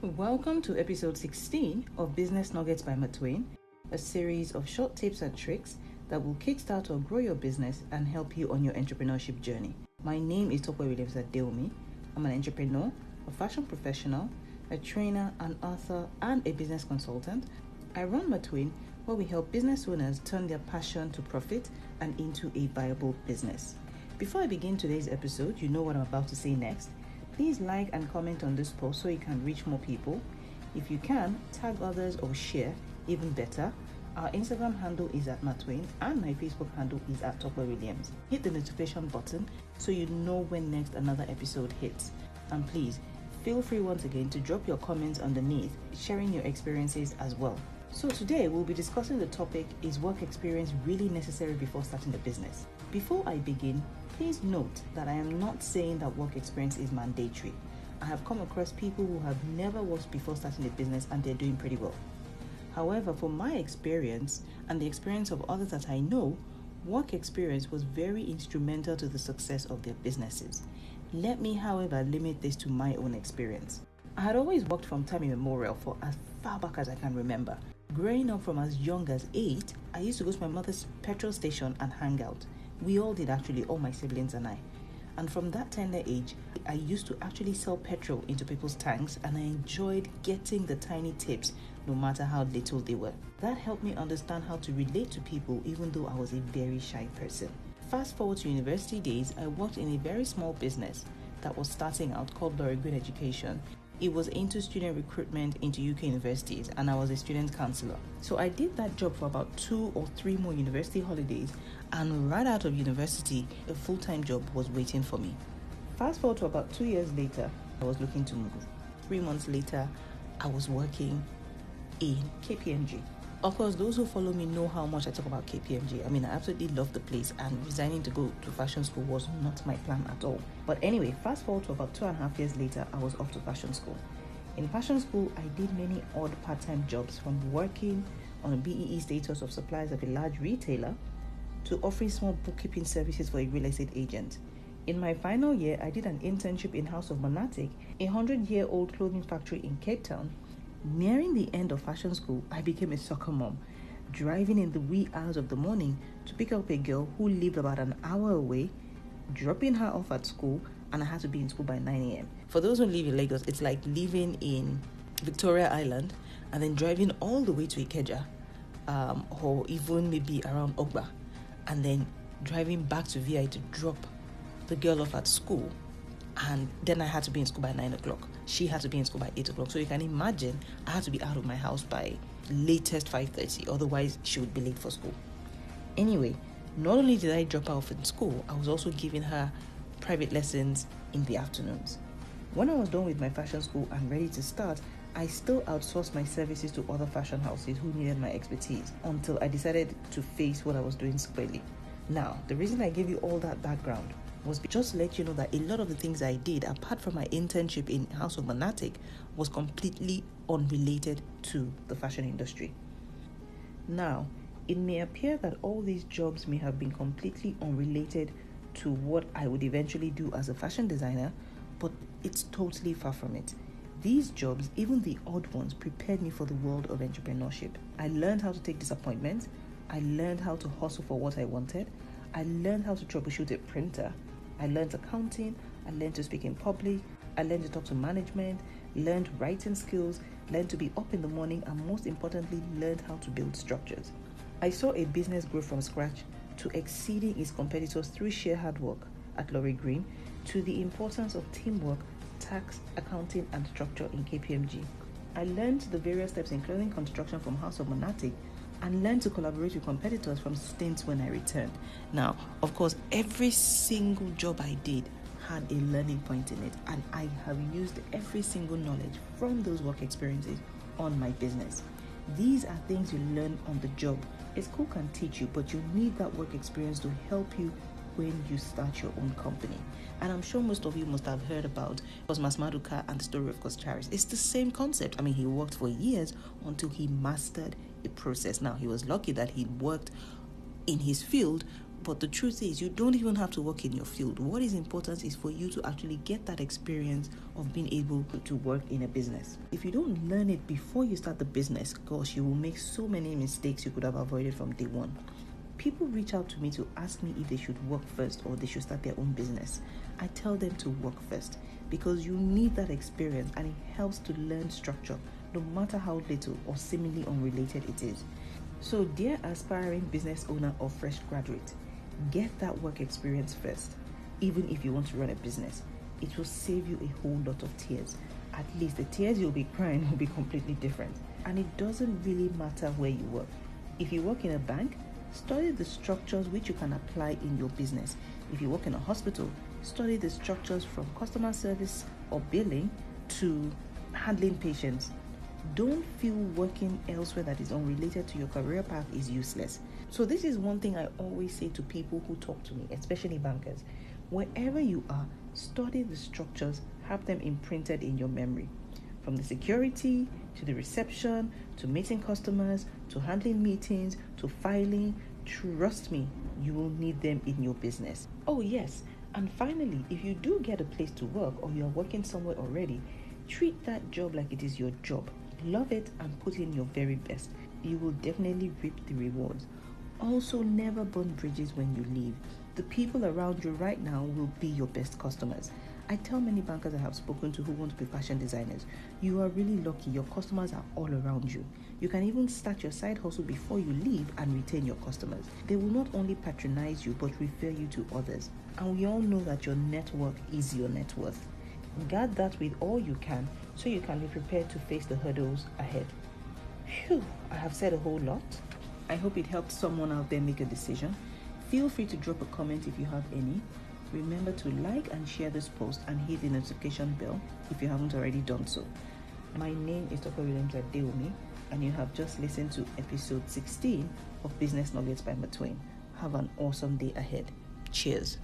Welcome to episode 16 of Business Nuggets by Martwayne, a series of short tips and tricks that will kickstart or grow your business and help you on your entrepreneurship journey. My name is Tokwe Williams Adeomi. I'm an entrepreneur, a fashion professional, a trainer, an author, and a business consultant. I run Martwayne, where we help business owners turn their passion to profit and into a viable business. Before I begin today's episode, you know what I'm about to say next. Please like and comment on this post so it can reach more people. If you can, tag others or share, even better. Our Instagram handle is at Martwayne and my Facebook handle is at Tokwe Williams. Hit the notification button so you know when next another episode hits. And please, feel free once again to drop your comments underneath, sharing your experiences as well. So today we'll be discussing the topic, is work experience really necessary before starting a business? Before I begin, please note that I am not saying that work experience is mandatory. I have come across people who have never worked before starting a business and they're doing pretty well. However, from my experience and the experience of others that I know, work experience was very instrumental to the success of their businesses. Let me, however, limit this to my own experience. I had always worked from time immemorial for as far back as I can remember. Growing up from as young as 8, I used to go to my mother's petrol station and hang out. We all did actually, all my siblings and I. And from that tender age, I used to actually sell petrol into people's tanks, and I enjoyed getting the tiny tips, no matter how little they were. That helped me understand how to relate to people, even though I was a very shy person. Fast forward to university days, I worked in a very small business that was starting out called Good Education. It was into student recruitment into UK universities, and I was a student counselor. So I did that job for about 2 or 3 more university holidays, and right out of university, a full-time job was waiting for me. Fast forward to about 2 years later, I was looking to move. 3 months later, I was working in KPMG. Of course, those who follow me know how much I talk about KPMG. I mean, I absolutely love the place, and resigning to go to fashion school was not my plan at all. But anyway, fast forward to about 2.5 years later, I was off to fashion school. In fashion school, I did many odd part-time jobs, from working on a BEE status of suppliers of a large retailer to offering small bookkeeping services for a real estate agent. In my final year, I did an internship in House of Monatic, a 100-year-old clothing factory in Cape Town. Nearing the end of fashion school, I became a soccer mom, driving in the wee hours of the morning to pick up a girl who lived about an hour away, dropping her off at school, and I had to be in school by 9 a.m. For those who live in Lagos, it's like living in Victoria Island and then driving all the way to Ikeja, or even maybe around Ogba, and then driving back to VI to drop the girl off at school. And then I had to be in school by 9 o'clock. She had to be in school by 8 o'clock. So you can imagine I had to be out of my house by latest 5:30. Otherwise, she would be late for school. Anyway, not only did I drop her off in school, I was also giving her private lessons in the afternoons. When I was done with my fashion school and ready to start, I still outsourced my services to other fashion houses who needed my expertise until I decided to face what I was doing squarely. Now, the reason I gave you all that background was just to let you know that a lot of the things I did, apart from my internship in House of Monatic, was completely unrelated to the fashion industry. Now, it may appear that all these jobs may have been completely unrelated to what I would eventually do as a fashion designer, but it's totally far from it. These jobs, even the odd ones, prepared me for the world of entrepreneurship. I learned how to take disappointment. I learned how to hustle for what I wanted. I learned how to troubleshoot a printer. I learned accounting. I learned to speak in public. I learned to talk to management, learned writing skills, learned to be up in the morning, and most importantly, learned how to build structures. I saw a business grow from scratch to exceeding its competitors through sheer hard work at Laurie Green, to the importance of teamwork, tax, accounting, and structure in KPMG. I learned the various steps in clothing construction from House of Monatic, and learned to collaborate with competitors from stints when I returned. Now, of course, every single job I did had a learning point in it, and I have used every single knowledge from those work experiences on my business. These are things you learn on the job. A school can teach you, but you need that work experience to help you when you start your own company. And I'm sure most of you must have heard about Cosmas Maduka and the story of Coscharis. It's the same concept. I mean, he worked for years until he mastered a process. Now, he was lucky that he worked in his field, But the truth is, you don't even have to work in your field. What is important is for you to actually get that experience of being able to work in a business. If you don't learn it before you start the business, gosh, you will make so many mistakes you could have avoided from day one. People reach out to me to ask me if they should work first or they should start their own business. I tell them to work first because you need that experience, and it helps to learn structure, no matter how little or seemingly unrelated it is. So, dear aspiring business owner or fresh graduate, get that work experience first. Even if you want to run a business, it will save you a whole lot of tears. At least the tears you'll be crying will be completely different. And it doesn't really matter where you work. If you work in a bank, study the structures which you can apply in your business. If you work in a hospital, study the structures from customer service or billing to handling patients. Don't feel working elsewhere that is unrelated to your career path is useless. So this is one thing I always say to people who talk to me, especially bankers. Wherever you are, study the structures, have them imprinted in your memory. From the security, to the reception, to meeting customers, to handling meetings, to filing. Trust me, you will need them in your business. Oh yes, and finally, if you do get a place to work or you are working somewhere already, treat that job like it is your job. Love it and put in your very best. You will definitely reap the rewards. Also, never burn bridges when you leave. The people around you right now will be your best customers. I tell many bankers I have spoken to who want to be fashion designers, you are really lucky. Your customers are all around you. You can even start your side hustle before you leave and retain your customers. They will not only patronize you but refer you to others. And we all know that your network is your net worth. Guard that with all you can so you can be prepared to face the hurdles ahead. Phew, I have said a whole lot. I hope it helped someone out there make a decision. Feel free to drop a comment if you have any. Remember to like and share this post and hit the notification bell if you haven't already done so. My name is Dr. Williams Adeomi, and you have just listened to episode 16 of Business Nuggets by Martwayne. Have an awesome day ahead. Cheers.